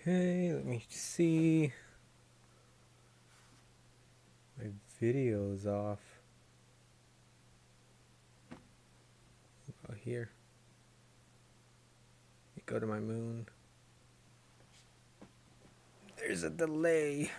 Okay, let me see. My video is off. Oh, here. Let me go to my moon. There's a delay.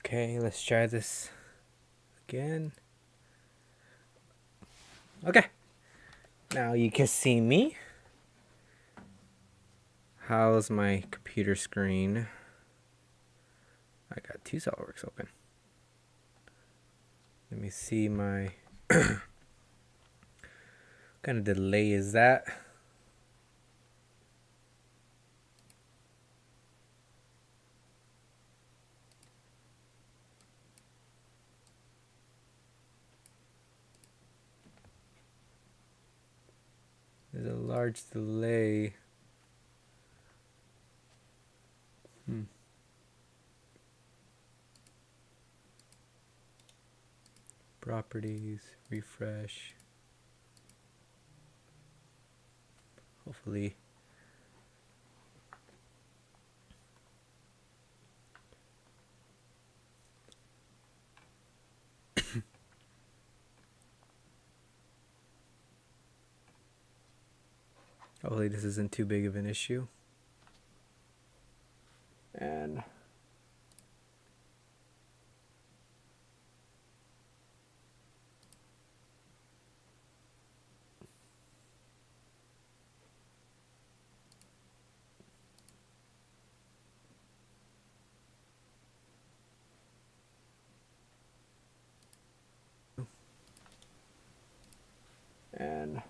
Okay, let's try this again. Okay, now you can see me. How's my computer screen? I got two SolidWorks open. Let me see my what kind of delay is that? There's a large delay. Properties, refresh. Hopefully. Hopefully this isn't too big of an issue. And and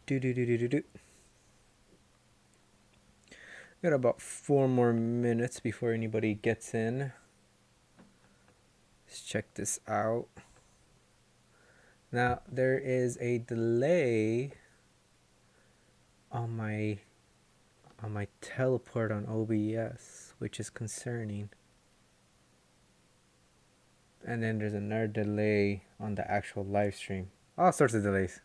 do. Got about 4 more minutes before anybody gets in. Let's check this out. Now there is a delay on my teleport on OBS, which is concerning. And then there's another delay on the actual live stream. All sorts of delays.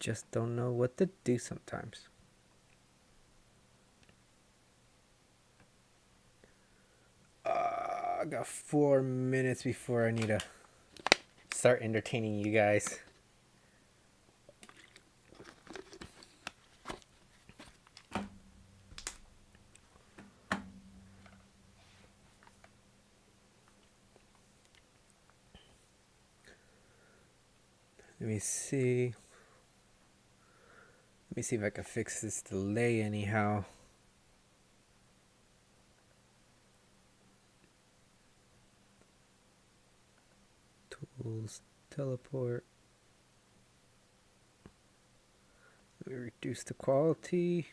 Just don't know what to do sometimes. I got 4 minutes before I need to start entertaining you guys. Let me see. Let me see if I can fix this delay anyhow. Tools, teleport. Let me reduce the quality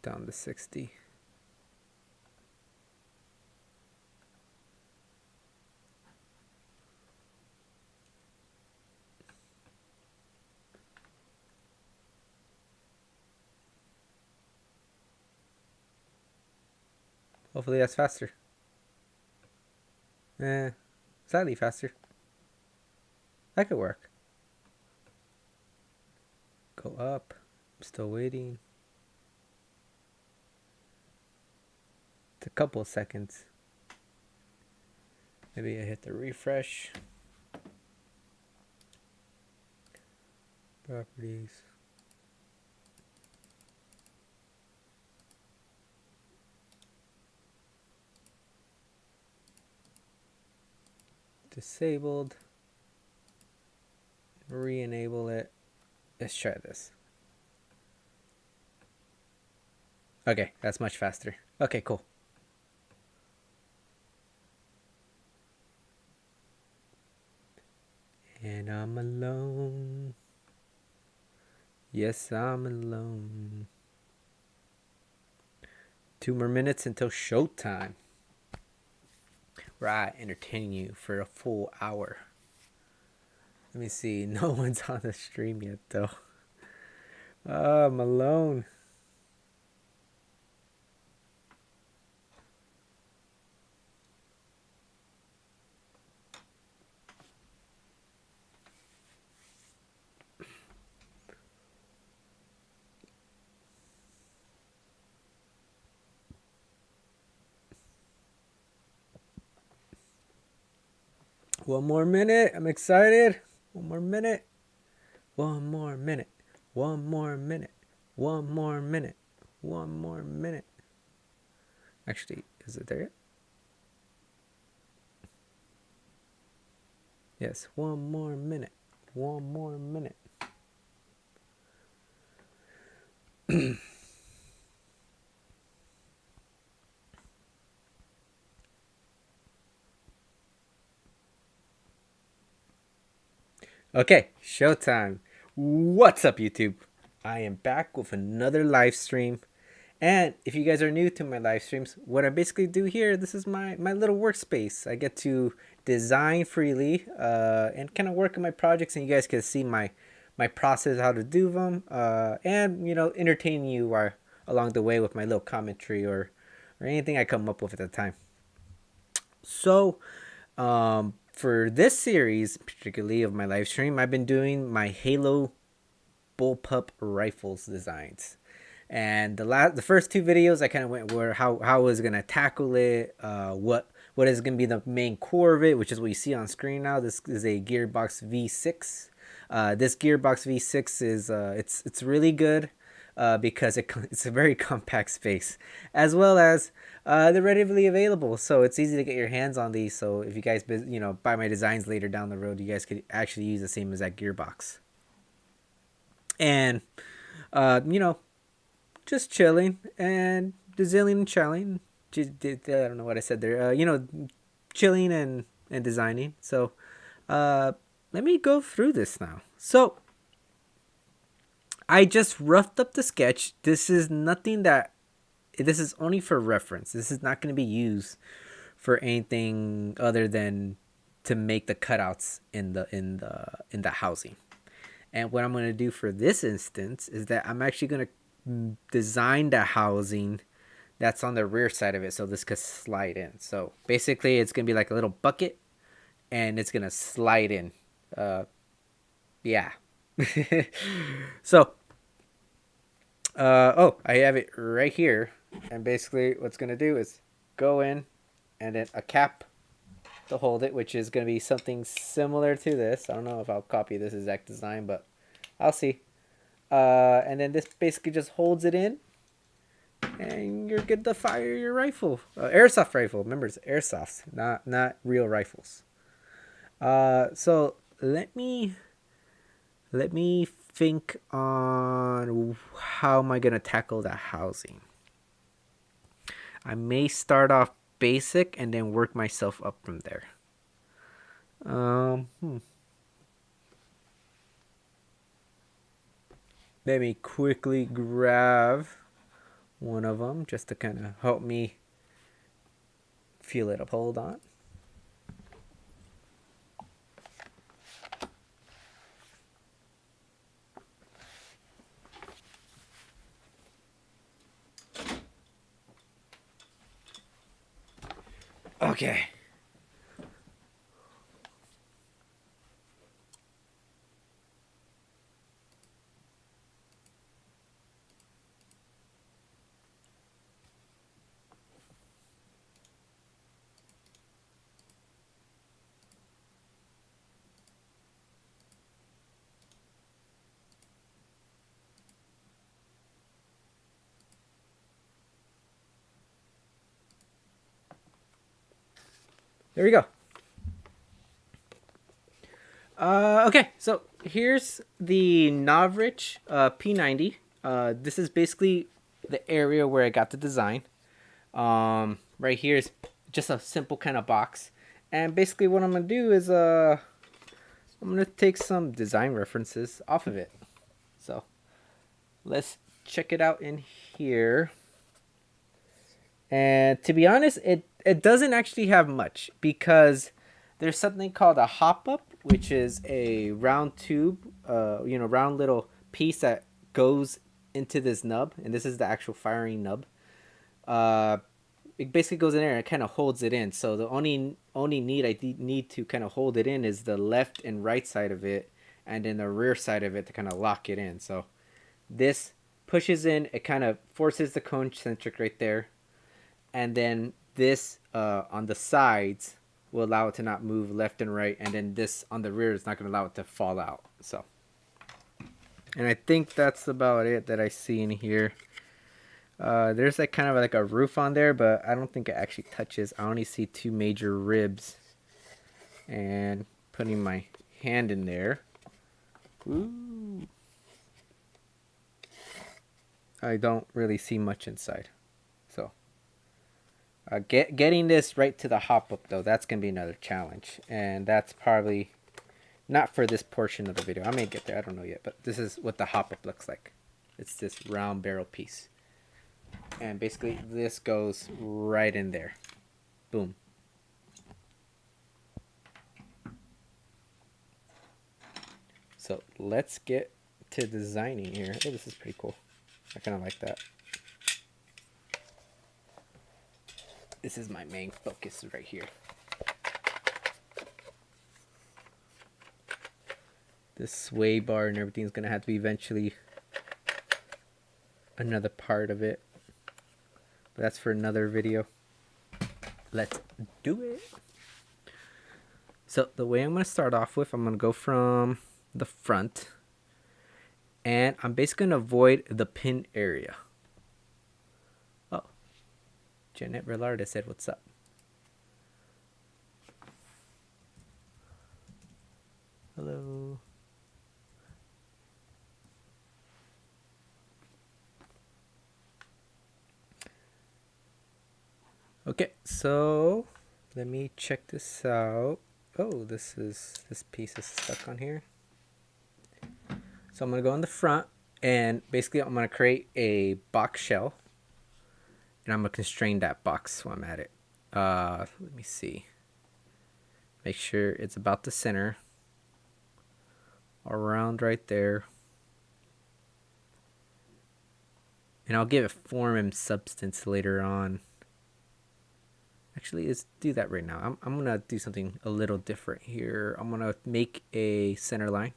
down to 60. Hopefully that's faster. Slightly faster. That could work. Go up. I'm still waiting. It's a couple of seconds. Maybe I hit the refresh. Properties. Disabled. Re-enable it. Let's try this. Okay, that's much faster. Okay, cool. And I'm alone. Yes, I'm alone. 2 more minutes until showtime. Right, entertaining you for a full hour. Let me see. No one's on the stream yet, though. Oh, I'm alone. One more minute. I'm excited. One more minute. One more minute. One more minute. One more minute. One more minute. Actually, is it there yet? Yes, one more minute. One more minute. Okay, showtime. What's up, YouTube? I am back with another live stream. And if you guys are new to my live streams, what I basically do here, this is my little workspace. I get to design freely and kind of work on my projects, and you guys can see my process, how to do them, and, you know, entertain you along the way with my little commentary or anything I come up with at the time. So, for this series, particularly of my live stream, I've been doing my Halo Bullpup rifles designs. And the first two videos I kind of went where how I was gonna tackle it, what is gonna be the main core of it, which is what you see on screen now. This is a Gearbox V6. This Gearbox V6 is it's really good because it's a very compact space, as well as they're readily available, so it's easy to get your hands on these. So if you guys buy my designs later down the road, you guys could actually use the same exact Gearbox. And just chilling and designing and chilling. I don't know what I said there. Chilling and designing. So let me go through this now. So I just roughed up the sketch. This is only for reference. This is not going to be used for anything other than to make the cutouts in the housing. And what I'm going to do for this instance is that I'm actually going to design the housing that's on the rear side of it, so this could slide in. So basically it's gonna be like a little bucket and it's gonna slide in. Yeah. So I have it right here, and basically what's gonna do is go in and then a cap to hold it, which is gonna be something similar to this. I don't know if I'll copy this exact design, but I'll see. And then this basically just holds it in, and you're good to fire your rifle. Airsoft rifle. Remember, it's airsoft, not real rifles. So let me think on how am I gonna tackle the housing. I may start off basic and then work myself up from there. Let me quickly grab one of them just to kind of help me feel it up. Hold on. Okay. There we go. Okay, so here's the Novrich P90. This is basically the area where I got the design. Right here is just a simple kind of box. And basically what I'm going to do is I'm going to take some design references off of it. So let's check it out in here. And to be honest, it doesn't actually have much because there's something called a hop-up, which is a round tube, round little piece that goes into this nub, and this is the actual firing nub. It basically goes in there and it kind of holds it in. So the only need I need to kind of hold it in is the left and right side of it, and then the rear side of it to kind of lock it in. So this pushes in, it kind of forces the concentric right there, and then this on the sides will allow it to not move left and right, and then this on the rear is not going to allow it to fall out. So, and I think that's about it that I see in here. There's like kind of like a roof on there, but I don't think it actually touches. I only see two major ribs. And putting my hand in there. Ooh. I don't really see much inside. So getting this right to the hop up though, that's gonna be another challenge, and that's probably not for this portion of the video. I may get there, I don't know yet, but this is what the hop up looks like. It's this round barrel piece, and basically this goes right in there. Boom. So let's get to designing here. Oh, this is pretty cool. I kind of like that. This is my main focus right here. This sway bar and everything's gonna have to be eventually another part of it. But that's for another video. Let's do it. So the way I'm gonna start off with, I'm gonna go from the front, and I'm basically gonna avoid the pin area. Oh, Janet Relarda said, "What's up?" Hello. Okay, so let me check this out. Oh, this piece is stuck on here. So I'm gonna go in the front, and basically I'm gonna create a box shell, and I'm gonna constrain that box while I'm at it. Let me see. Make sure it's about the center, around right there, and I'll give it form and substance later on. Actually, let's do that right now. I'm gonna do something a little different here. I'm gonna make a center line.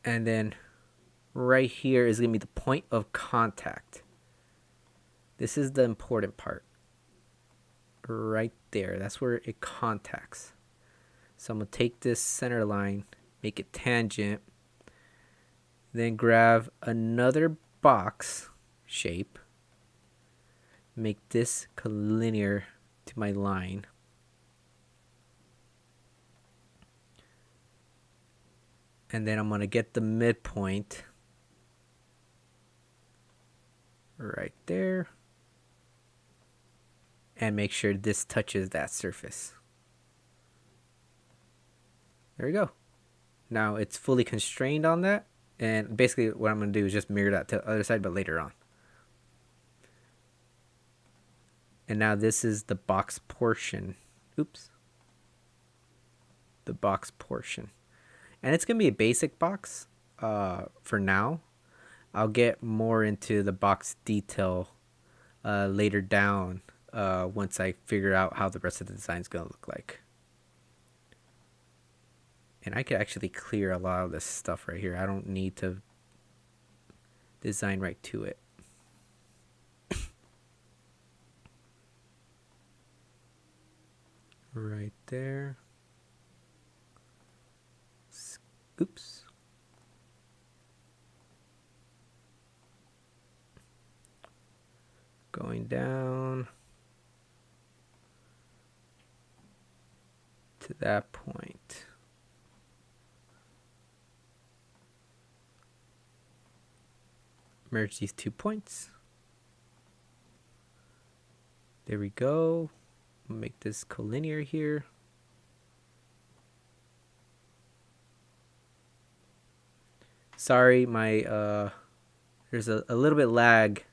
And then right here is gonna be the point of contact. This is the important part. Right there, that's where it contacts. So I'm gonna take this center line, make it tangent, then grab another box shape, make this collinear to my line, and then I'm gonna get the midpoint right there, and make sure this touches that surface. There we go. Now it's fully constrained on that. And basically what I'm going to do is just mirror that to the other side, but later on. And now this is the box portion. Oops. The box portion. And it's going to be a basic box for now. I'll get more into the box detail later down once I figure out how the rest of the design is going to look like. And I could actually clear a lot of this stuff right here. I don't need to design right to it. Right there. Oops. Going down to that point. Merge these 2 points. There we go. Make this collinear here. Sorry, my there's a little bit lag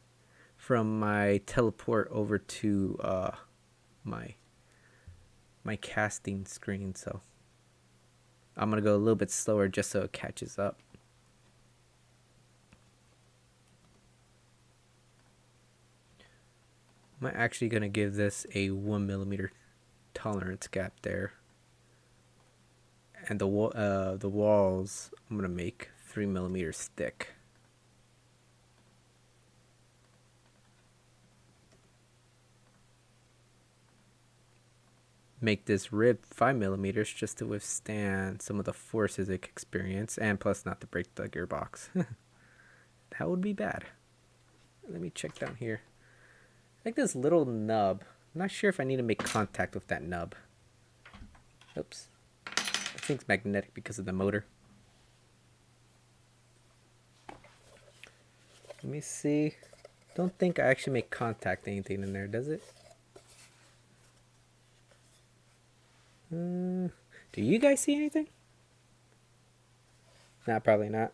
from my teleport over to my casting screen, so I'm gonna go a little bit slower just so it catches up. I'm actually gonna give this a 1mm tolerance gap there, and the walls I'm gonna make 3mm thick. Make this rib 5mm just to withstand some of the forces it can experience, and plus not to break the gearbox. That would be bad. Let me check down here. Like this little nub. I'm not sure if I need to make contact with that nub. Oops. That thing's magnetic because of the motor. Let me see. Don't think I actually make contact anything in there, does it? Do you guys see anything? Nah, probably not.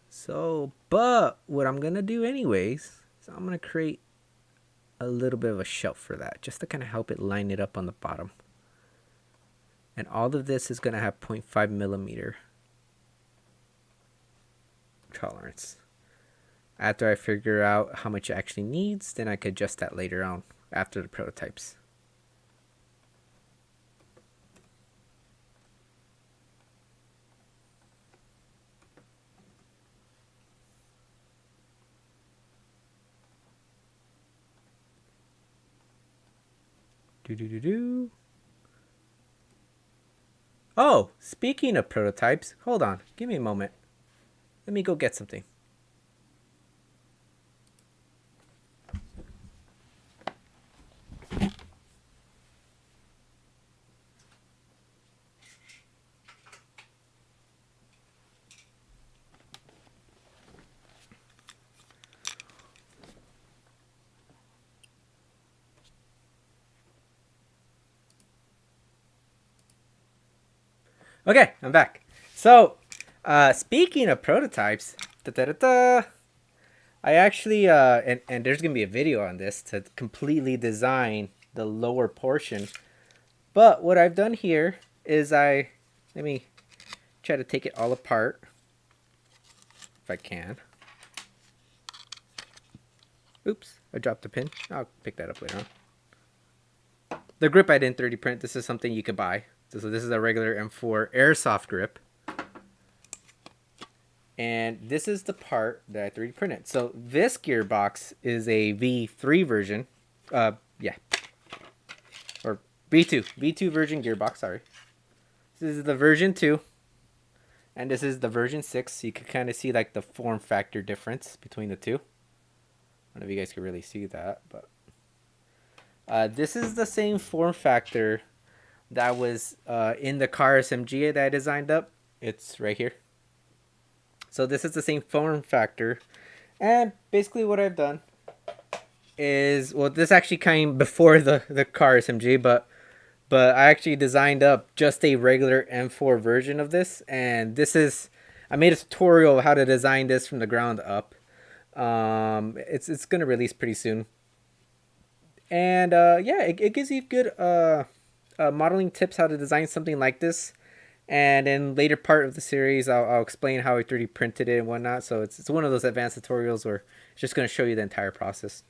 So, but what I'm gonna do anyways is I'm gonna create a little bit of a shelf for that, just to kind of help it line it up on the bottom. And all of this is gonna have 0.5mm tolerance. After I figure out how much it actually needs, then I could adjust that later on after the prototypes. Oh, speaking of prototypes, hold on, give me a moment. Let me go get something. Okay, I'm back. So, speaking of prototypes, I actually, and there's going to be a video on this to completely design the lower portion. But what I've done here is let me try to take it all apart, if I can. Oops, I dropped the pin. I'll pick that up later on. The grip I didn't 3D print. This is something you could buy. So this is a regular M4 Airsoft grip. And this is the part that I 3D printed. So this gearbox is a V3 version. Yeah. Or V2 version gearbox, sorry. This is the version 2. And this is the version 6. So you can kind of see like the form factor difference between the two. I don't know if you guys can really see that, but this is the same form factor that was in the car SMG that I designed up. It's right here. So this is the same form factor. And basically what I've done is, well, this actually came before the car SMG, but I actually designed up just a regular M4 version of this, and this is, I made a tutorial of how to design this from the ground up. It's gonna release pretty soon, and yeah, it gives you good modeling tips how to design something like this. And in later part of the series, I'll explain how I 3D printed it and whatnot. So it's one of those advanced tutorials where it's just going to show you the entire process.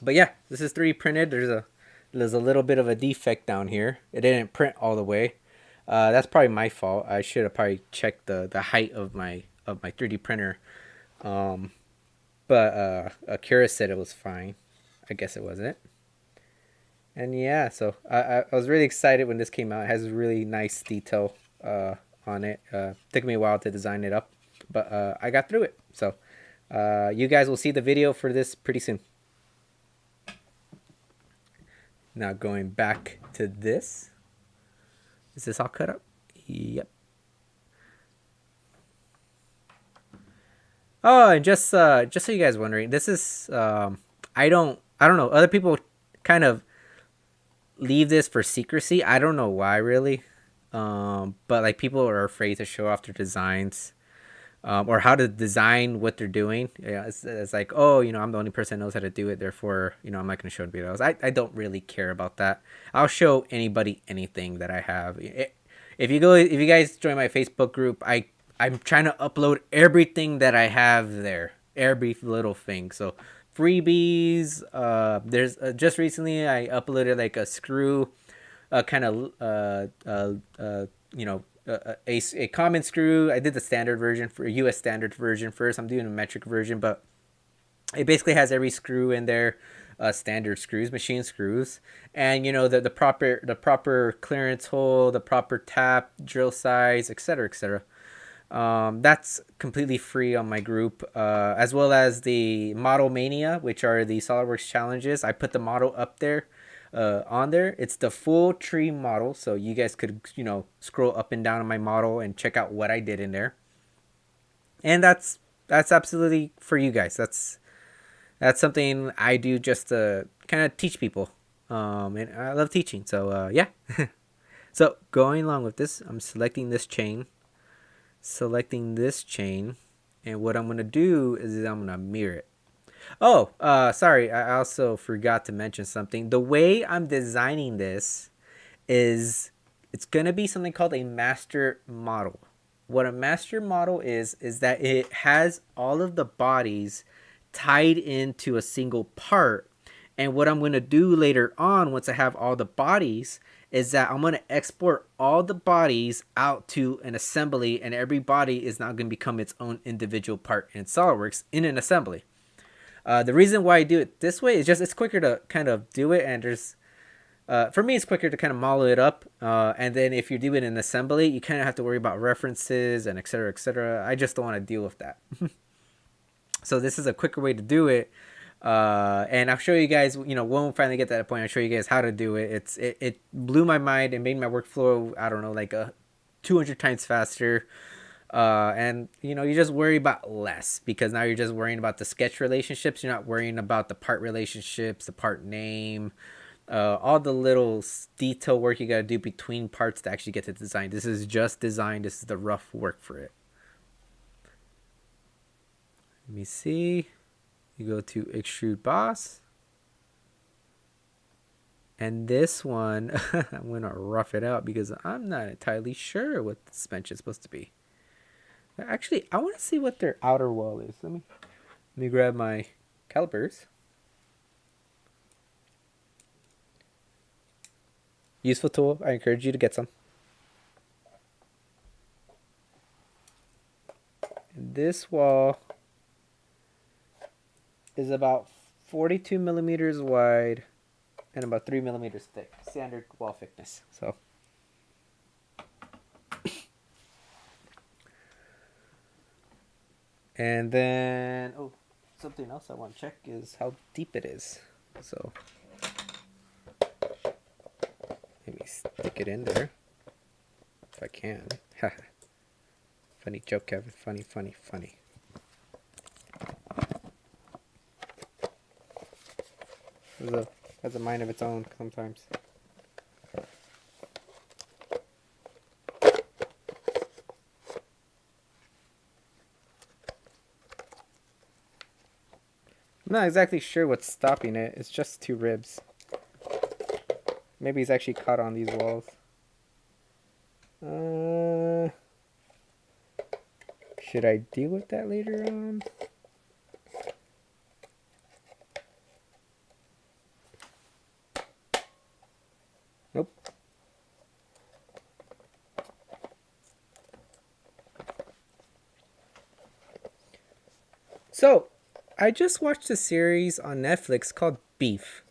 But yeah, this is 3D printed. There's a little bit of a defect down here. It didn't print all the way. That's probably my fault. I should have probably checked the height of my 3D printer. But Akira said it was fine. I guess it wasn't. And yeah, so I was really excited when this came out. It has really nice detail on it. Took me a while to design it up, but I got through it. So you guys will see the video for this pretty soon. Now going back to this. Is this all cut up? Yep. Oh, and just so you guys wondering, this is I don't know. Other people kind of leave this for secrecy. I don't know why really. But like people are afraid to show off their designs. Or how to design what they're doing. Yeah, it's like, oh, you know, I'm the only person that knows how to do it. Therefore, you know, I'm not going to show videos. I don't really care about that. I'll show anybody anything that I have. If you guys join my Facebook group, I'm trying to upload everything that I have there, every little thing. So freebies. There's just recently I uploaded like a screw, kind of you know, a common screw. I did the standard version for US standard version first. I'm doing a metric version, but it basically has every screw in there, standard screws, machine screws, and you know the proper clearance hole, the proper tap, drill size, etc., etc. That's completely free on my group, as well as the Model Mania, which are the SolidWorks challenges. I put the model up there. On there, it's the full tree model, so you guys could, you know, scroll up and down on my model and check out what I did in there. And that's absolutely for you guys. That's something I do just to kind of teach people, and I love teaching. So yeah. So going along with this, I'm selecting this chain, and what I'm gonna do is I'm gonna mirror it. Oh, sorry. I also forgot to mention something. The way I'm designing this is it's going to be something called a master model. What a master model is that it has all of the bodies tied into a single part. And what I'm going to do later on, once I have all the bodies, is that I'm going to export all the bodies out to an assembly, and every body is now going to become its own individual part in SolidWorks in an assembly. The reason why I do it this way is just it's quicker to kind of do it, and there's for me it's quicker to kind of model it up, and then if you do it in assembly, you kind of have to worry about references and etc., etc. I just don't want to deal with that. So this is a quicker way to do it, and I'll show you guys. You know, when we finally get to that point, I'll show you guys how to do it. It blew my mind and made my workflow, I don't know, like 200 times faster. And you know, you just worry about less because now you're just worrying about the sketch relationships. You're not worrying about the part relationships, the part name, all the little detail work you got to do between parts to actually get to design. This is just design. This is the rough work for it. Let me see. You go to extrude boss. And this one, I'm going to rough it out because I'm not entirely sure what the suspension is supposed to be. Actually, I want to see what their outer wall is. Let me grab my calipers. Useful tool. I encourage you to get some. And this wall is about 42 millimeters wide and about 3 millimeters thick. Standard wall thickness. So. And then, oh, something else I want to check is how deep it is. So, maybe stick it in there if I can. Funny joke, Kevin. Funny, funny, funny. Has a mind of its own sometimes. I'm not exactly sure what's stopping it. It's just two ribs. Maybe he's actually caught on these walls. Should I deal with that later on? Nope. So, I just watched a series on Netflix called Beef.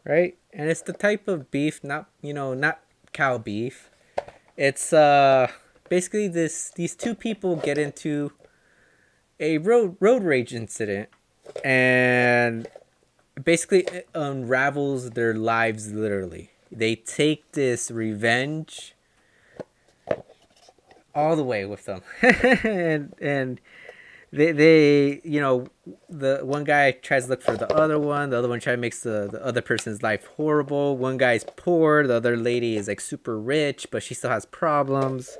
Right? And it's the type of beef, not cow beef. It's basically these two people get into a road rage incident, and basically it unravels their lives literally. They take this revenge all the way with them. and they the one guy tries to look for the other one, the other one tries to make the other person's life horrible. One guy's poor, the other lady is like super rich, but she still has problems.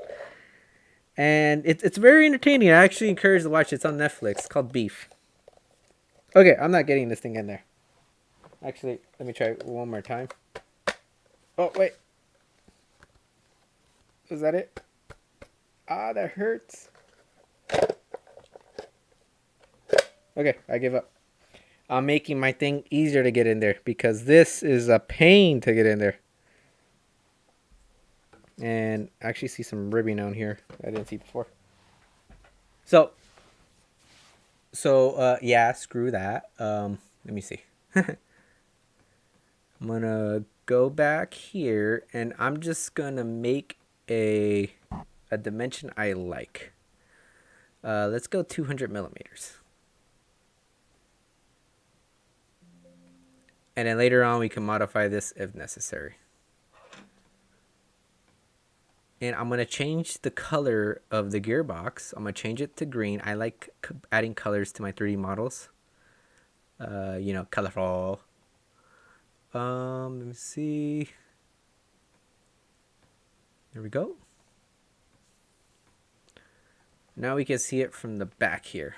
And it's very entertaining. I actually encourage to watch it. It's on Netflix. It's called Beef. Okay, I'm not getting this thing in there. Actually, let me try one more time. Oh, wait. Was that it? Ah, that hurts. Okay, I give up. I'm making my thing easier to get in there because this is a pain to get in there. And I actually see some ribbing on here I didn't see before. So yeah, screw that. Let me see. I'm gonna go back here and I'm just gonna make a dimension I like. Let's go 200 millimeters. And then later on we can modify this if necessary. And I'm going to change the color of the gearbox. I'm going to change it to green. I like adding colors to my 3D models. Colorful. Let me see. There we go. Now we can see it from the back here.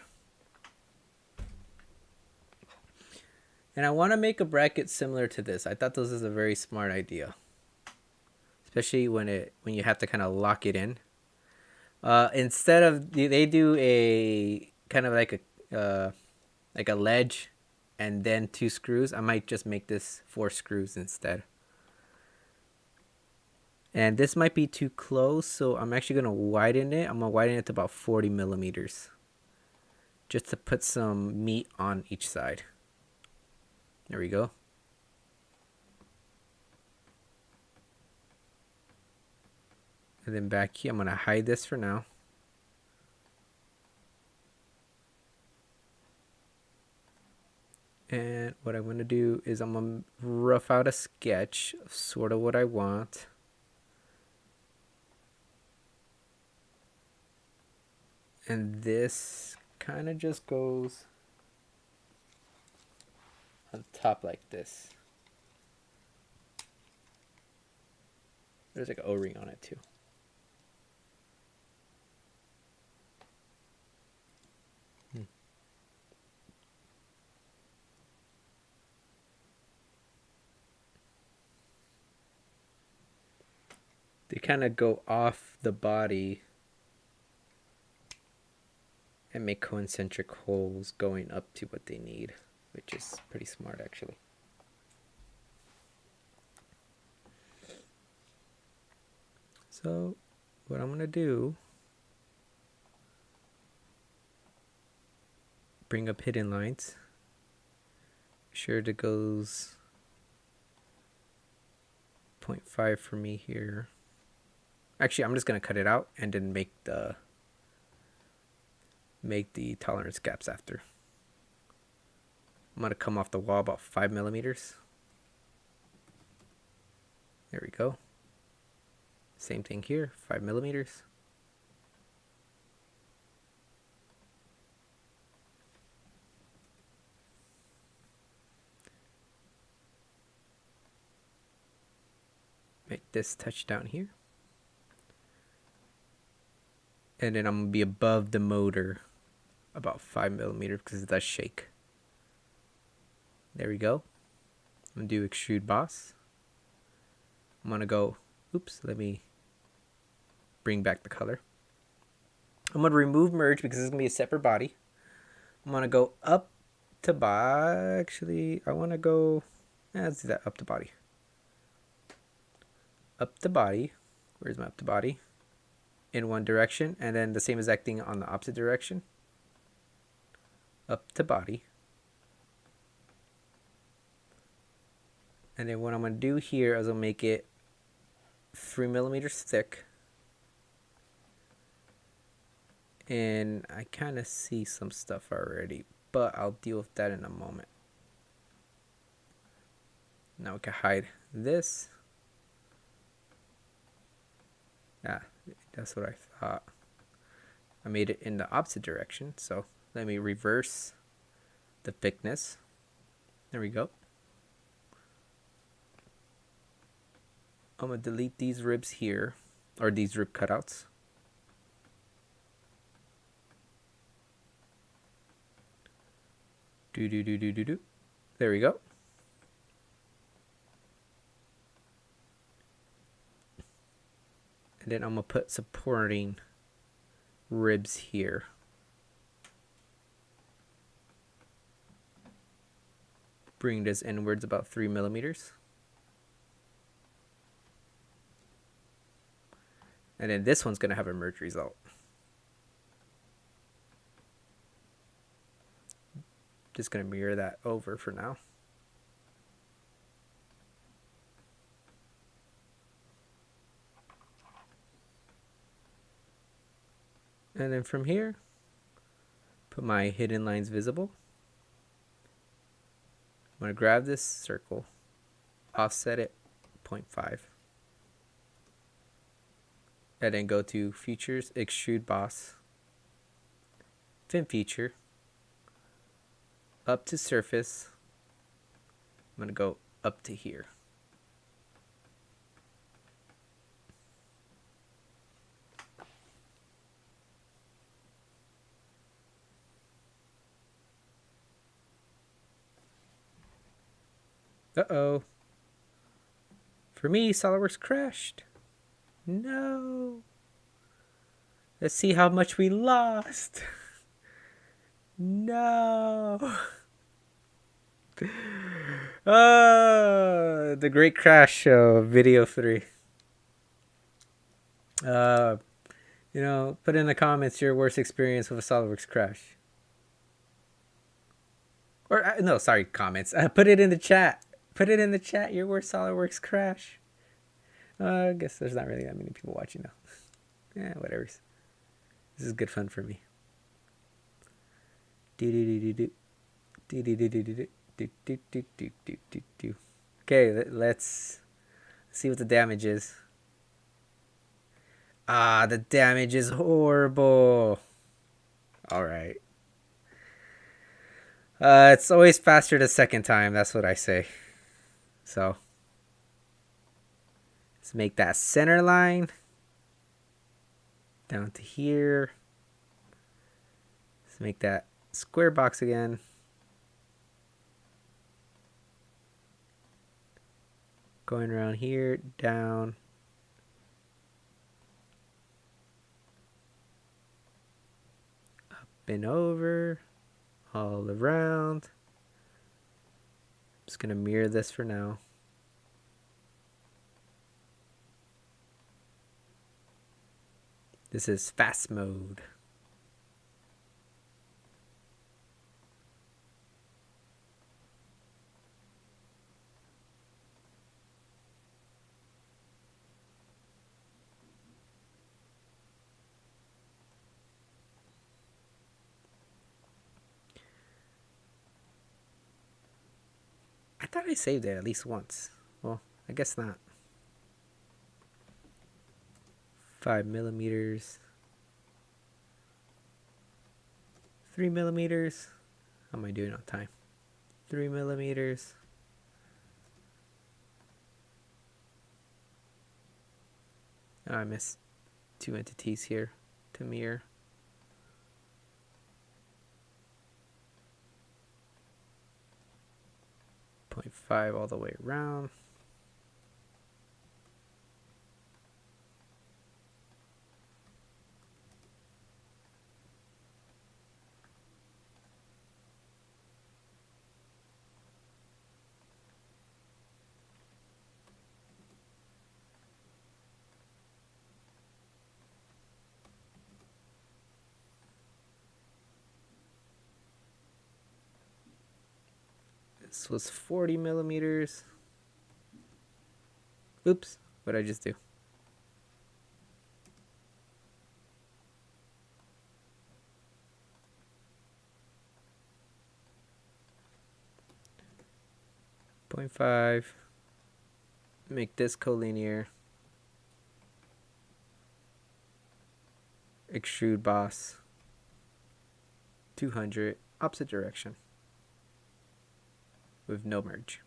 And I want to make a bracket similar to this. I thought this was a very smart idea. Especially when you have to kind of lock it in. Instead of they do a kind of like a ledge and then 2 screws, I might just make this 4 screws instead. And this might be too close, so I'm actually going to widen it. I'm going to widen it to about 40 millimeters. Just to put some meat on each side. There we go. And then back here, I'm going to hide this for now. And what I'm going to do is I'm going to rough out a sketch of sort of what I want. And this kind of just goes on top like this. There's like an O-ring on it too. They kind of go off the body and make concentric holes going up to what they need, which is pretty smart actually. So what I'm going to do, bring up hidden lines. Sure it goes 0.5 for me here. Actually, I'm just going to cut it out and then make the tolerance gaps after. I'm going to come off the wall about 5 millimeters. There we go. Same thing here, 5 millimeters. this touch down here. And then I'm going to be above the motor about 5 millimeters because it does shake. There we go. I'm going to do extrude boss. I'm going to go, oops, let me bring back the color. I'm going to remove merge because it's going to be a separate body. I'm going to go up to body. Actually, I want to go, let's do that, up to body. Up to body. Where's my up to body? In one direction, and then the same exact thing on the opposite direction. Up to body. And then what I'm going to do here is I'll make it 3 millimeters thick. And I kind of see some stuff already, but I'll deal with that in a moment. Now we can hide this. Ah, that's what I thought. I made it in the opposite direction, so let me reverse the thickness. There we go. I'm going to delete these ribs here, or these rib cutouts. There we go. And then I'm going to put supporting ribs here. Bring this inwards about 3 millimeters. And then this one's going to have a merge result. Just going to mirror that over for now. And then from here, put my hidden lines visible. I'm going to grab this circle, offset it 0.5. And then go to Features, Extrude Boss, Fin Feature, up to Surface. I'm going to go up to here. Uh-oh. For me, SolidWorks crashed. No. Let's see how much we lost. No. The Great Crash Show, video 3. You know, put in the comments your worst experience with a SolidWorks crash. Or, no, sorry, comments. Put it in the chat. Put it in the chat, your worst SolidWorks crash. I guess there's not really that many people watching now. Yeah, whatever. This is good fun for me. Okay, let's see what the damage is. Ah, the damage is horrible. All right. It's always faster the second time. That's what I say. So let's make that center line down to here. Let's make that square box again. Going around here, down. Up and over. All around. I'm just going to mirror this for now. This is fast mode. I thought I saved it at least once. Well, I guess not. 5 millimeters. 3 millimeters. How am I doing on time? 3 millimeters. Oh, I missed 2 entities here to mirror. .5 all the way around. This was 40 millimeters. Oops, what did I just do? .5. Make this collinear. Extrude boss. 200, opposite direction. With no merge.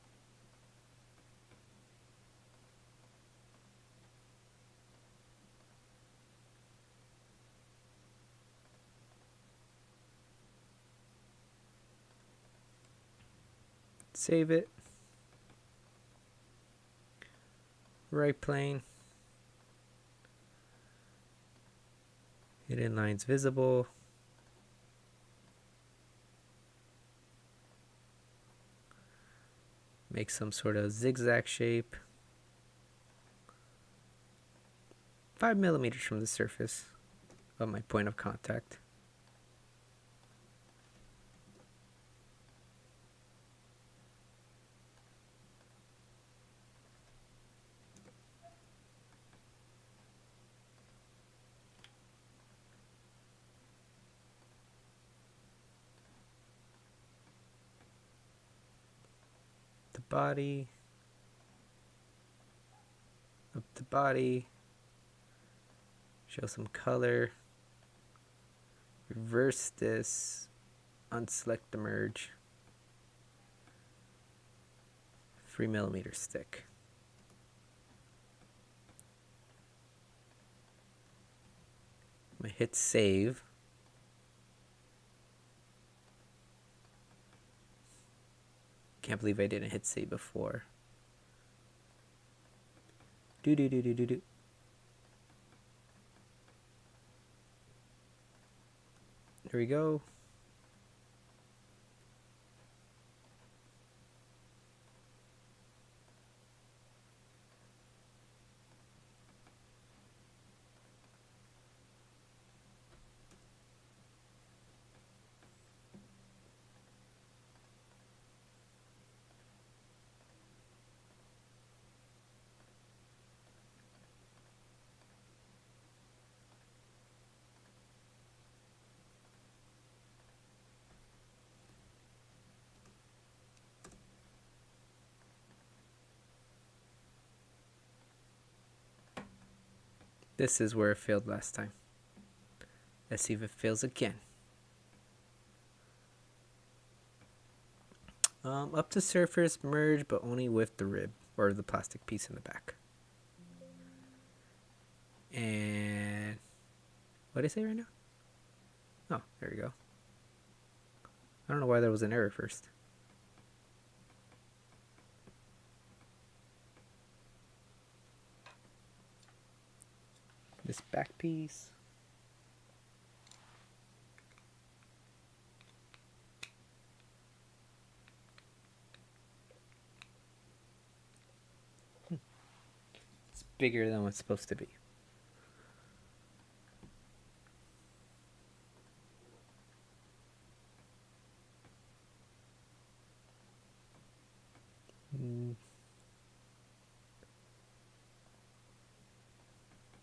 Save it. Right plane. Hidden lines visible. Make some sort of zigzag shape. 5 millimeters from the surface of my point of contact. The body. Up the body. Show some color. Reverse this. Unselect the merge. 3 millimeter stick. I'm gonna hit save. Can't believe I didn't hit save before. Do. There we go. This is where it failed last time. Let's see if it fails again. Up to surface, merge, but only with the rib or the plastic piece in the back. And what did I say right now? Oh, there we go. I don't know why there was an error first. This back piece. It's bigger than what's supposed to be.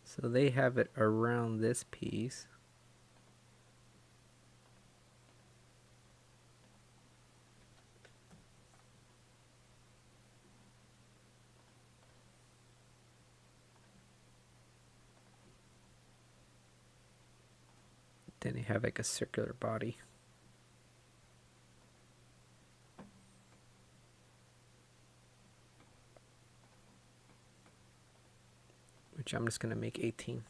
So they have it around this piece. Then they have like a circular body. inch. I'm just going to make 18.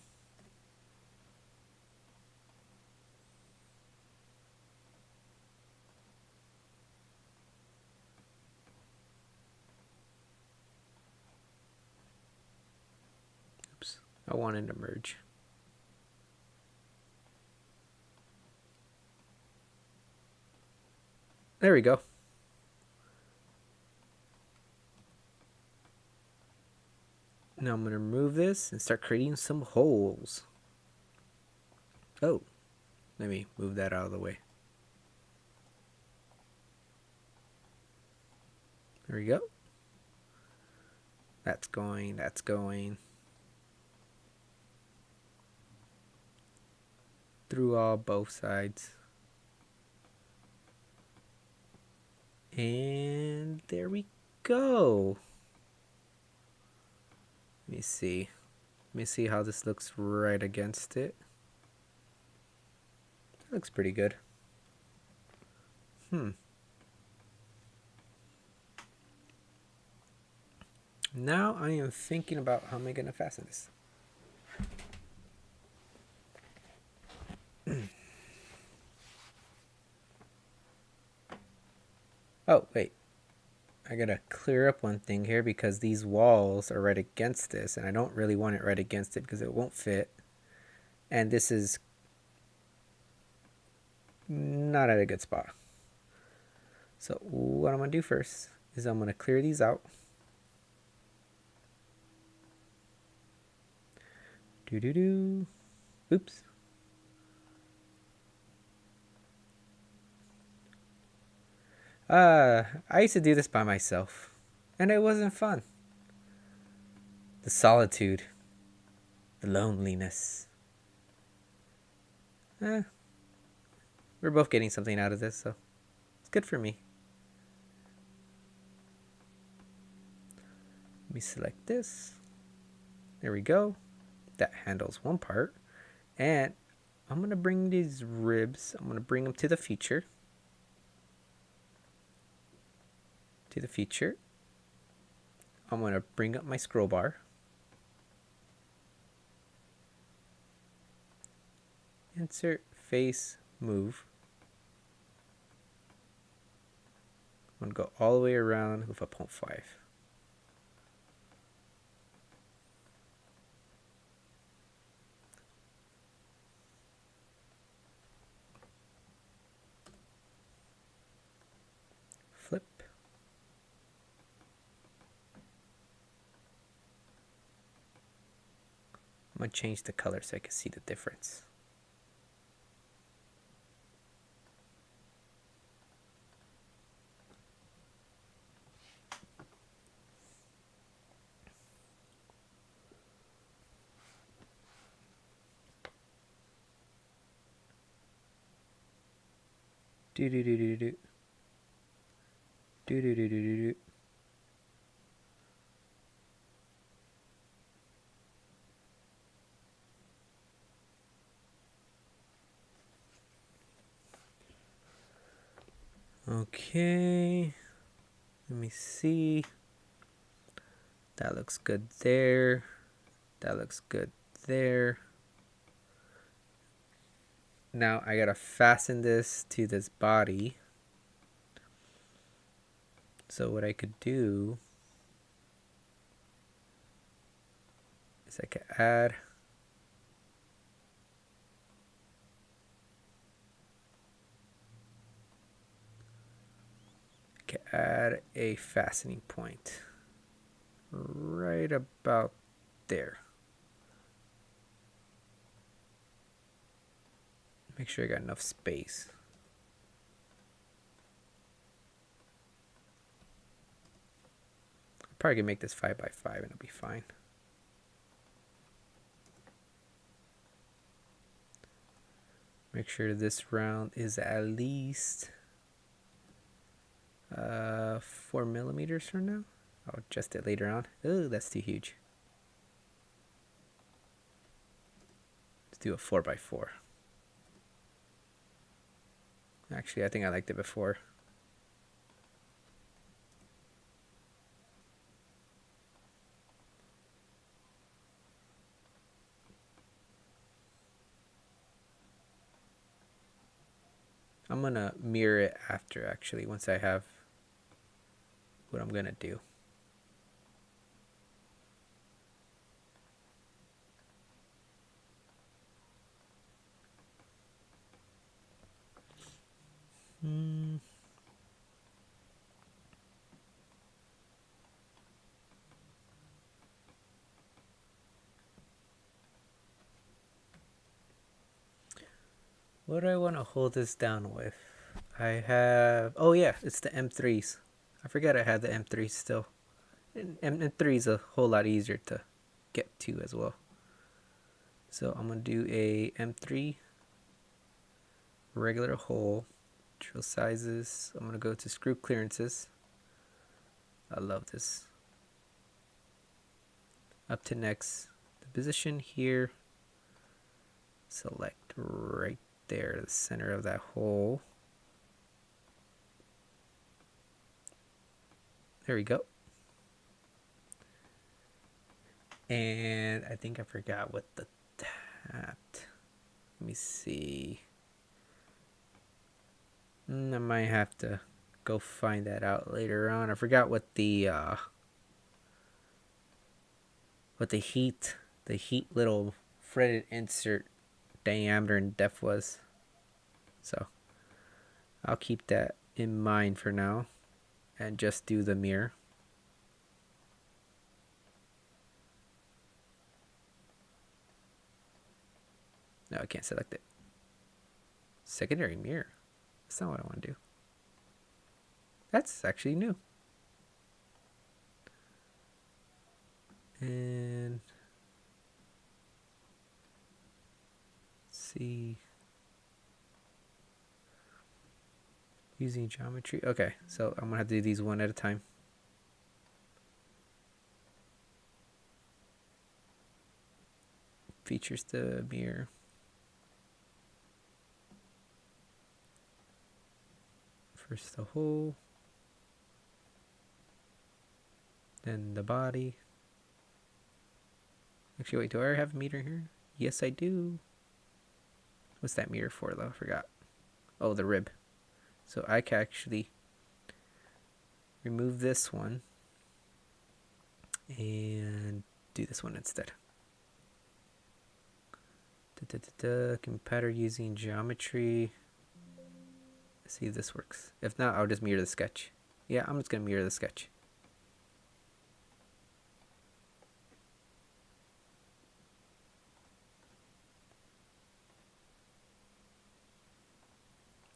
Oops, I wanted to merge. There we go. Now I'm going to remove this and start creating some holes. Oh, let me move that out of the way. There we go. That's going, that's going. Through all both sides. And there we go. Let me see. Let me see how this looks right against it. That looks pretty good. Now I am thinking about how am I going to fasten this. Oh, wait. I gotta clear up one thing here because these walls are right against this, and I don't really want it right against it because it won't fit. And this is not at a good spot. So what I'm gonna do first is I'm gonna clear these out. Oops. I used to do this by myself, and it wasn't fun. The solitude, the loneliness. We're both getting something out of this, so it's good for me. Let me select this. There we go. That handles one part. And I'm going to bring these ribs, I'm going to bring them to the feature. I'm going to bring up my scroll bar. Insert, face, move. I'm going to go all the way around with a 0.5. Flip. I'm going to change the color so I can see the difference. Okay, let me see. That looks good there. That looks good there. Now I gotta fasten this to this body. So what I could do is I could add a fastening point right about there. Make sure I got enough space. Probably can make this 5x5 and it'll be fine. Make sure this round is at least 4 millimeters from now. I'll adjust it later on. Oh, that's too huge. Let's do a 4x4. Actually, I think I liked it before. I'm gonna mirror it after, actually, once I have what I'm gonna do. What do I want to hold this down with? I have, oh yeah, it's the M3s. I forgot I had the M3s still. And M3 is a whole lot easier to get to as well. So I'm gonna do a M3 regular hole. Drill sizes. I'm gonna go to screw clearances. I love this. Up to next. The position here. Select right there, the center of that hole. There we go. And I think I forgot what the tapped. Let me see. I might have to go find that out later on. I forgot what the heat little threaded insert diameter and depth was. So I'll keep that in mind for now and just do the mirror. No, I can't select it. Secondary mirror. That's not what I want to do. That's actually new. And let's see. Using geometry. Okay, so I'm gonna have to do these one at a time. Features the mirror. First the hole, then the body. Actually, wait, do I have a meter here? Yes, I do. What's that mirror for, though? I forgot. Oh, the rib. So I can actually remove this one and do this one instead. Compare using geometry. Let's see if this works. If not, I'll just mirror the sketch. Yeah, I'm just gonna mirror the sketch.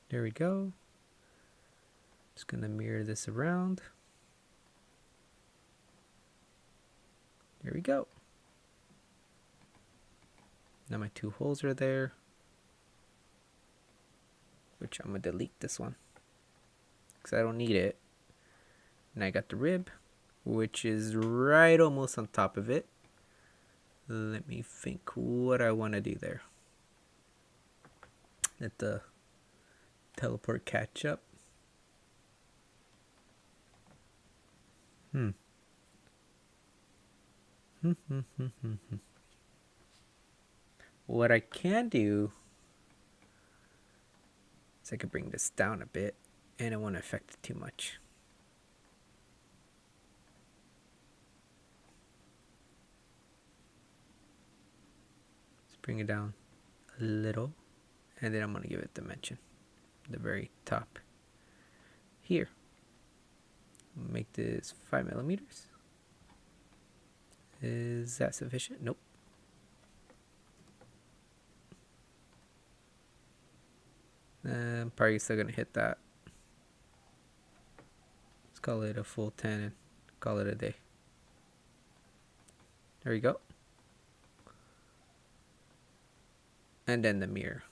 There we go. Just gonna mirror this around. There we go. Now my two holes are there, which I'm gonna delete this one because I don't need it. And I got the rib, which is right almost on top of it. Let me think what I want to do there. Let the teleport catch up. What I can do is I could bring this down a bit, and it won't affect it too much. Let's bring it down a little, and then I'm going to give it dimension. The very top here. Make this 5 millimeters. Is that sufficient? Nope. Probably still gonna hit that. Let's call it a full 10 and call it a day. There you go. And then the mirror.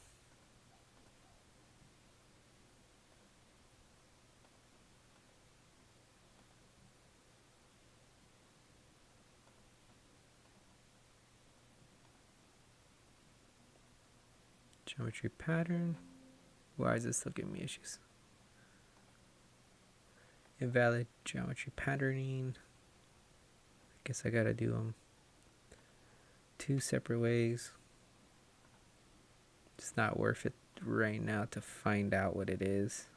Geometry pattern. Why is this still giving me issues? Invalid geometry patterning. I guess I gotta do them two separate ways. It's not worth it right now to find out what it is.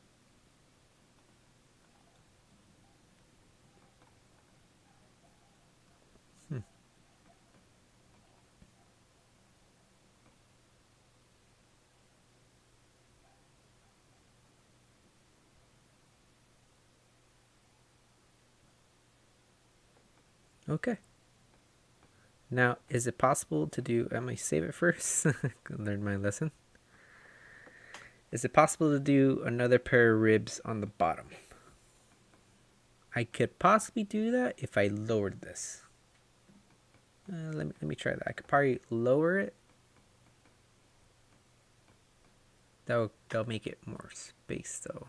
Okay. Now, is it possible to do, I might save it first, learn my lesson. Is it possible to do another pair of ribs on the bottom? I could possibly do that if I lowered this. Let me try that. I could probably lower it. That'll make it more space though.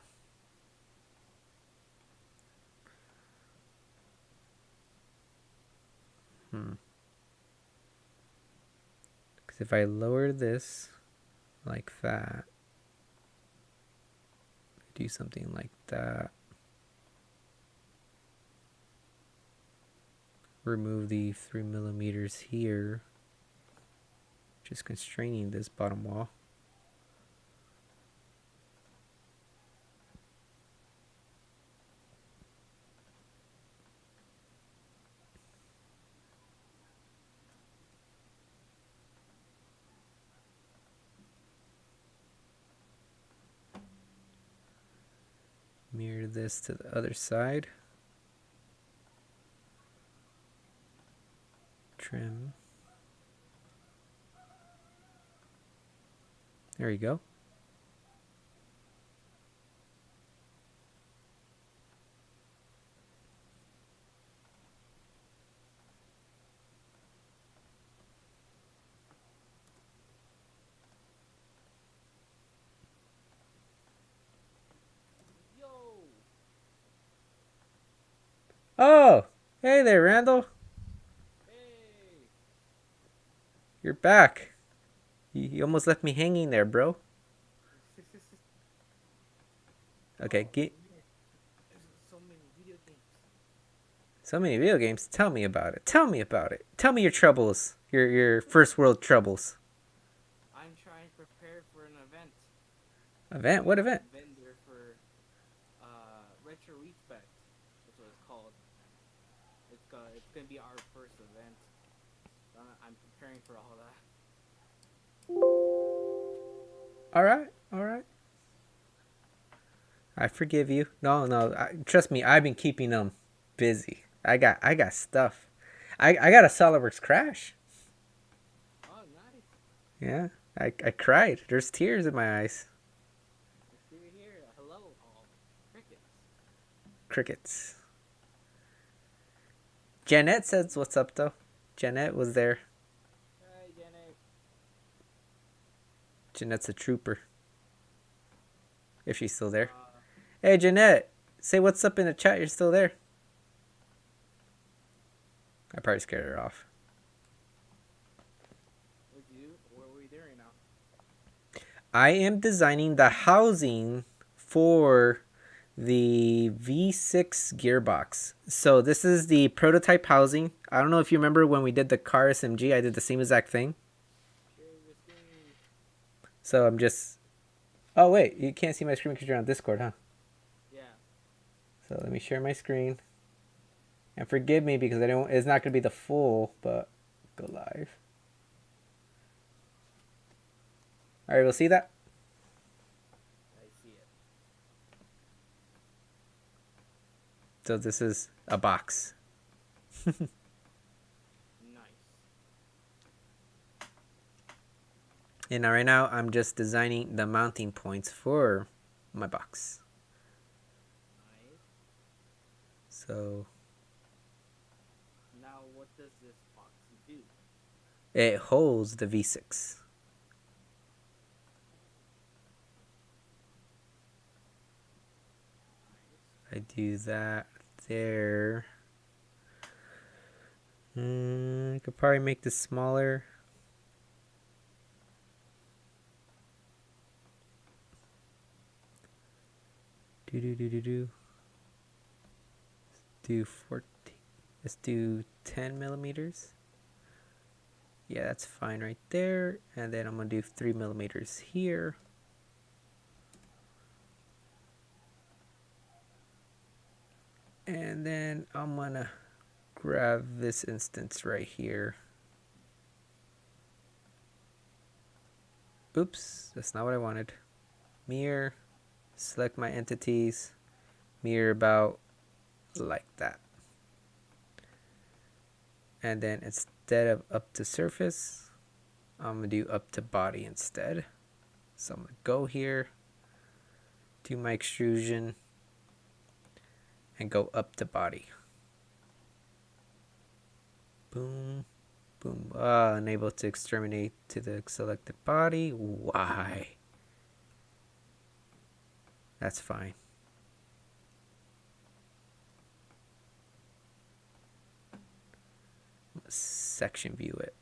Because if I lower this like that, do something like that, remove the 3mm here, just constraining this bottom wall. Mirror this to the other side. Trim. There you go. Oh, hey there, Randall. Hey. You're back. You almost left me hanging there, bro. Okay, There's so many video games. so many video games. Tell me about it. Tell me about it. Tell me your troubles. Your first world troubles. I'm trying to prepare for an event. Event? What event? Vendor for Retro Respect. That's what it's called. It's gonna be our first event. I'm preparing for all that. All right, all right. I forgive you. No, trust me. I've been keeping them busy. I got stuff. I got a SolidWorks crash. Oh, nice. Yeah, I cried. There's tears in my eyes. Let's see it here. Hello, all. Crickets. Crickets. Janet says what's up though. Janet was there. Hey, Jenny. Jeanette's a trooper. If she's still there. Hey Jeanette, say what's up in the chat. You're still there. I probably scared her off. What are we doing right now? I am designing the housing for the V6 gearbox. So this is the prototype housing. I don't know if you remember when we did the car SMG, I did the same exact thing. So I'm just... Oh wait, you can't see my screen because you're on Discord, huh? Yeah. So let me share my screen. And forgive me because it's not going to be the full, but go live. Alright, we'll see that. I see it. So this is a box. Nice. And right now I'm just designing the mounting points for my box. Nice. So now what does this box do? it holds the V6. I do that there. I could probably make this smaller. Do. Let's do 14. Let's do 10mm. Yeah, that's fine right there. And then I'm gonna do 3mm here. And then I'm gonna grab this instance right here. Oops, that's not what I wanted. Mirror, select my entities, mirror about like that. And then instead of up to surface, I'm gonna do up to body instead. So I'm gonna go here, do my extrusion, and go up to body. Boom, boom. Unable to exterminate to the selected body. Why? That's fine. Section view it.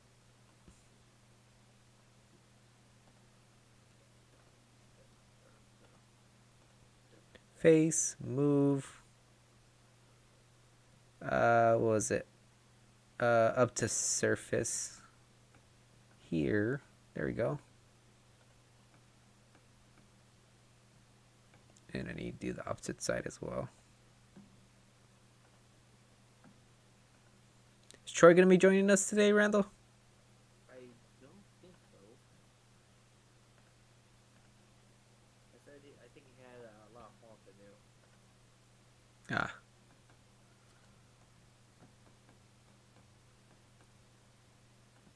Face, move. What was it? Up to surface. Here. There we go. And I need to do the opposite side as well. Is Troy going to be joining us today, Randall? I don't think so. I think he had a lot of homework to do. Ah.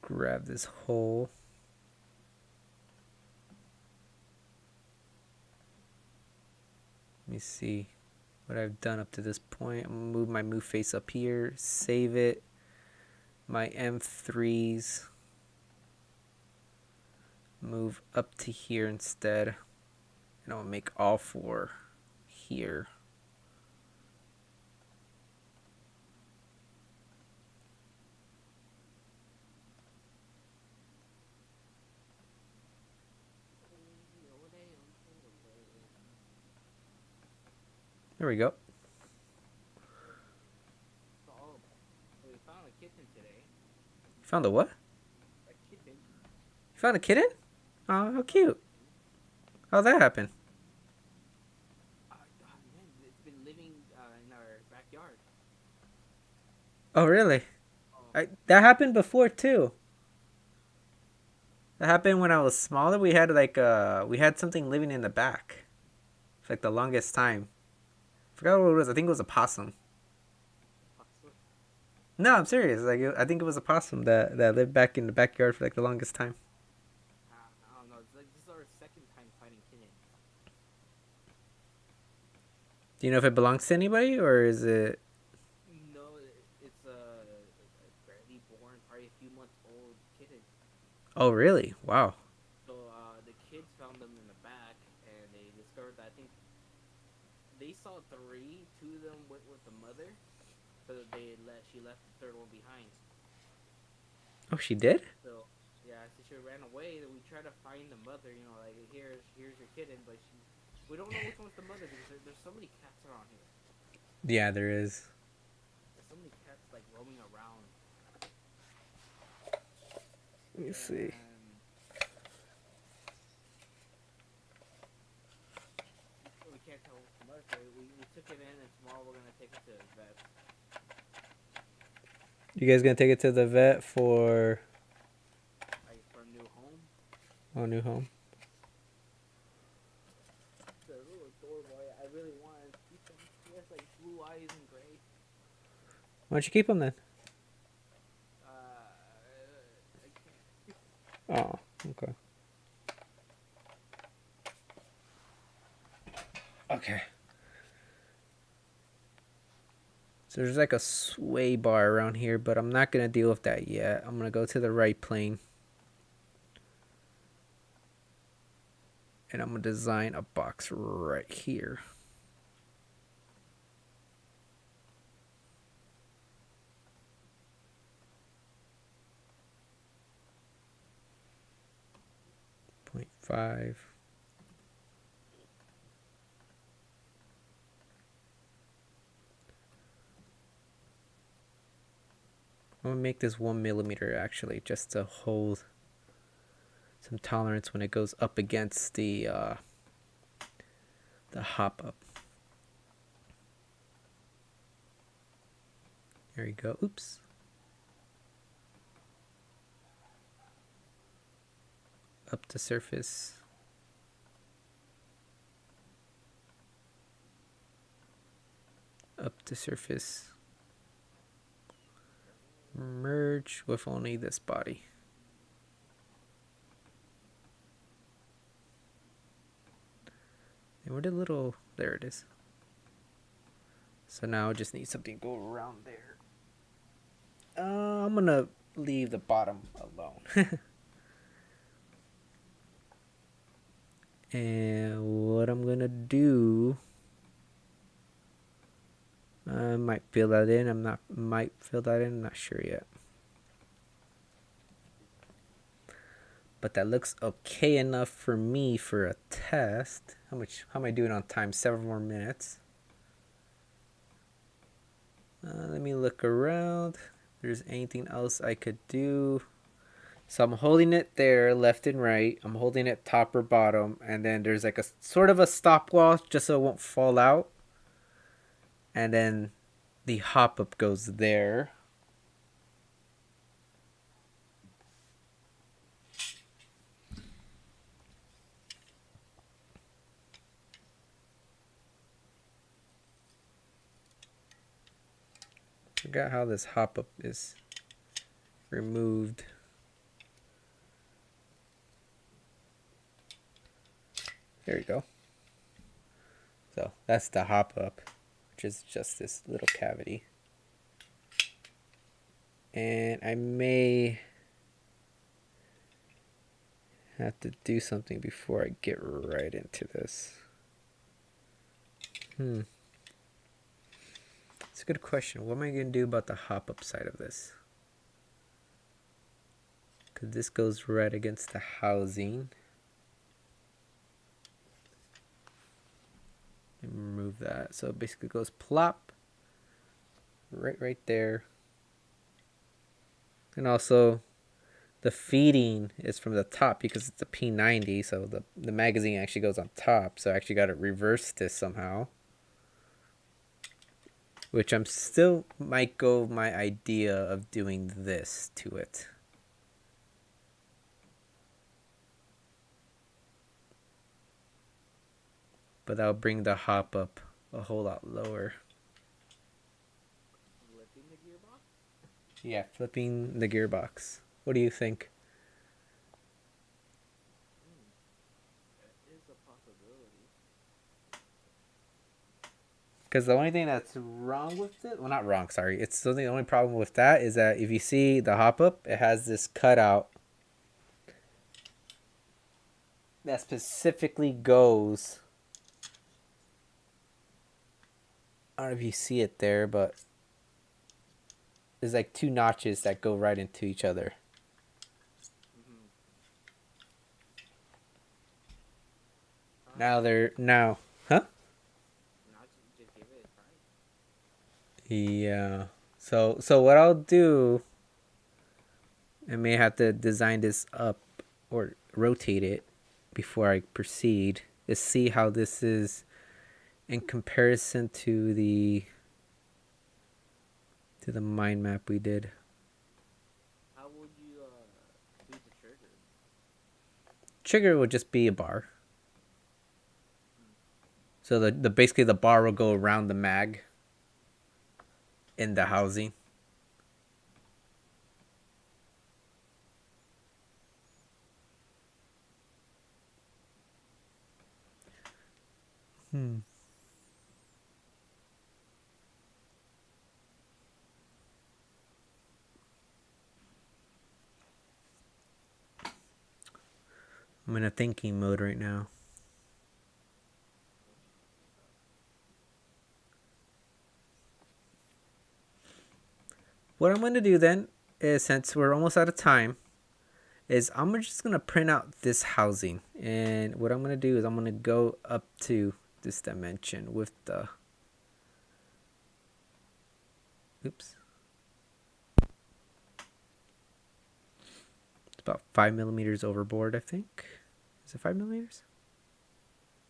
Grab this hole. Let me see what I've done up to this point. I'm going to move my move face up here. Save it. My M3s. Move up to here instead. And I'll make all four here. There we go. Oh, we found a kitten today. You found a what? A kitten. You found a kitten? Oh, how cute. How'd that happen? Man, it's been living in our backyard. Oh, really? Oh, That happened before too. That happened when I was smaller. We had something living in the back for like the longest time. Forgot what it was. I think it was a possum. awesome. No, I'm serious. I think it was a possum that lived back in the backyard for like the longest time. I don't know. It's like this is our second time finding kittens. Do you know if it belongs to anybody or is it? No, it's a barely born, probably a few months old kitten. Oh, really? Wow. So the kids found them in the back, and they discovered that I think they saw three. Two of them went with the mother, so she left the third one behind. Oh, she did? So yeah, so she ran away. Then we tried to find the mother. You know, like here's your kitten, but we don't know which one's the mother because there's so many cats around here. Yeah, there is. There's so many cats like roaming around. Let me see. And we can't tell what's the mother. So we took it in, and tomorrow we're gonna take it to the vet. You guys gonna take it to the vet for Like for a new home. a new home? It's a little adorable. I really want to keep him. He has like blue eyes and gray. Why don't you keep him then? I can't. Oh, okay. Okay. So there's like a sway bar around here, but I'm not gonna deal with that yet. I'm gonna go to the right plane. And I'm gonna design a box right here. Point 0.5. I'm gonna make this 1mm actually, just to hold some tolerance when it goes up against the hop up. There we go. Oops. Up the surface. Up the surface. Merge with only this body. And where did little... There it is. So now I just need something to go around there. I'm gonna leave the bottom alone. And what I'm gonna do... I might fill that in. I'm not sure yet. But that looks okay enough for me for a test. How am I doing on time? 7 more minutes. Let me look around. If there's anything else I could do. So I'm holding it there, left and right. I'm holding it top or bottom. And then there's like a sort of a stop wall just so it won't fall out. And then the hop up goes there. Forgot how this hop up is removed. There we go. So that's the hop up, which is just this little cavity. And I may have to do something before I get right into this. It's a good question. What am I going to do about the hop up side of this? Because this goes right against the housing. And remove that. So it basically goes plop right there. And also the feeding is from the top because it's a P90, so the magazine actually goes on top. So I actually got to reverse this somehow. Which I'm still might go my idea of doing this to it. But that'll bring the hop up a whole lot lower. Flipping the gearbox? Yeah, flipping the gearbox. What do you think? That is a possibility. Because the only thing that's wrong with it, well, not wrong, sorry. It's the only problem with that is that if you see the hop up, it has this cutout that specifically goes. I don't know if you see it there, but there's like 2 notches that go right into each other. Huh? Not just give it a try. Yeah. So what I'll do, I may have to design this up or rotate it before I proceed, is see how this is in comparison to the mind map we did. How would you do the trigger? Trigger will just be a bar. So the basically the bar will go around the mag in the housing. I'm in a thinking mode right now. What I'm going to do then is, since we're almost out of time, is I'm just going to print out this housing. And what I'm going to do is I'm going to go up to this dimension with the... Oops. It's about 5 millimeters overboard, I think. Is it 5 millimeters?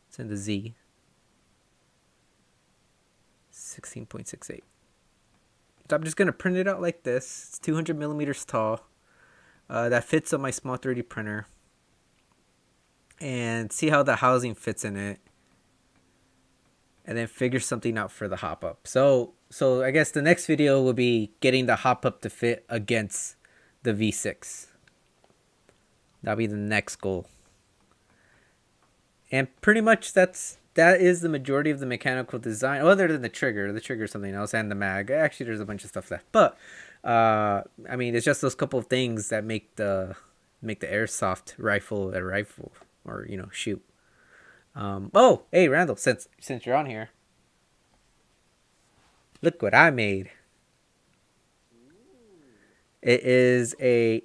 It's in the Z. 16.68. So I'm just gonna print it out like this. It's 200 millimeters tall. That fits on my small 3D printer. And see how the housing fits in it. And then figure something out for the hop up. So I guess the next video will be getting the hop up to fit against the V6. That'll be the next goal. And pretty much that is the majority of the mechanical design, other than the trigger. The trigger is something else, and the mag. Actually, there's a bunch of stuff left, but I mean, it's just those couple of things that make the airsoft rifle a rifle, or shoot. Oh, hey Randall, since you're on here, look what I made. It is a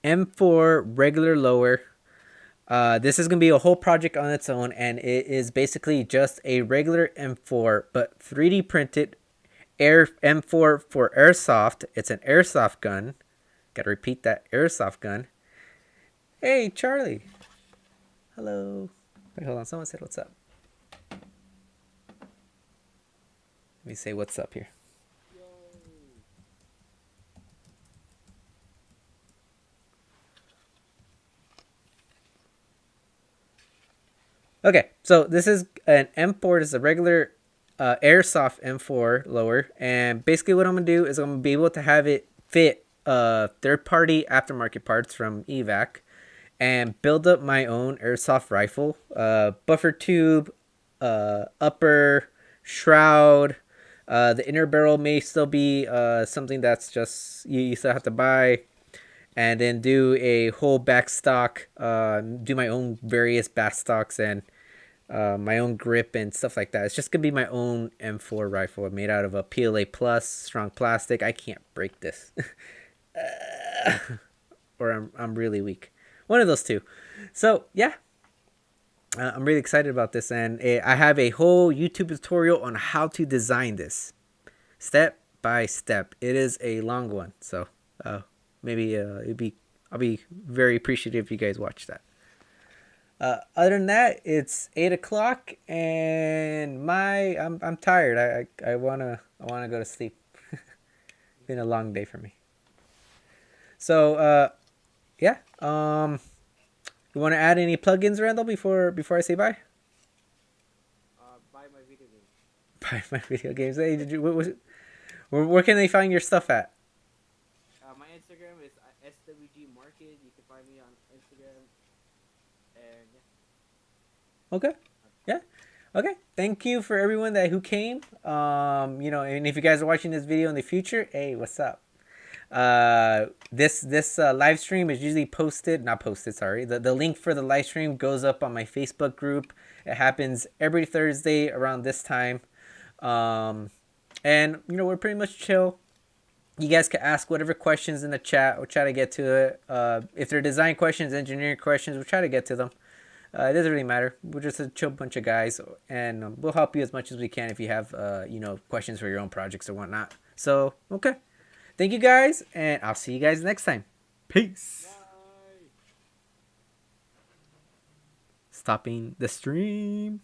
M4 regular lower. This is going to be a whole project on its own, and it is basically just a regular M4, but 3D printed M4 for airsoft. It's an airsoft gun. Gotta repeat that, airsoft gun. Hey, Charlie. Hello. Wait, hold on. Someone said what's up. Let me say what's up here. Okay, so this is an M4. This is a regular airsoft M4 lower, and basically what I'm gonna do is I'm gonna be able to have it fit third-party aftermarket parts from evac, and build up my own airsoft rifle, buffer tube, upper shroud. The inner barrel may still be something that's just you still have to buy. And then do a whole back stock, do my own various back stocks and my own grip and stuff like that. It's just gonna be my own M4 rifle made out of a PLA plus strong plastic. I can't break this, or I'm really weak. One of those two. So yeah, I'm really excited about this, and I have a whole YouTube tutorial on how to design this, step by step. It is a long one, so. Maybe I'll be very appreciative if you guys watch that. Other than that, it's 8 o'clock and I'm tired. I wanna go to sleep. Been a long day for me. So yeah. You want to add any plugins, Randall, before I say bye? Buy my video games. Buy my video games. Hey, did you? Where can they find your stuff at? My Instagram is SWG Market. You can find me on Instagram. And yeah. Okay. Yeah. Okay. Thank you for everyone who came. And if you guys are watching this video in the future, hey, what's up? This live stream is usually the link for the live stream goes up on my Facebook group. It happens every Thursday around this time. And we're pretty much chill. You guys can ask whatever questions in the chat. We'll try to get to it. If they're design questions, engineering questions, we'll try to get to them. It doesn't really matter. We're just a chill bunch of guys, and we'll help you as much as we can if you have questions for your own projects or whatnot. So okay, thank you guys, and I'll see you guys next time. Peace. Bye. Stopping the stream.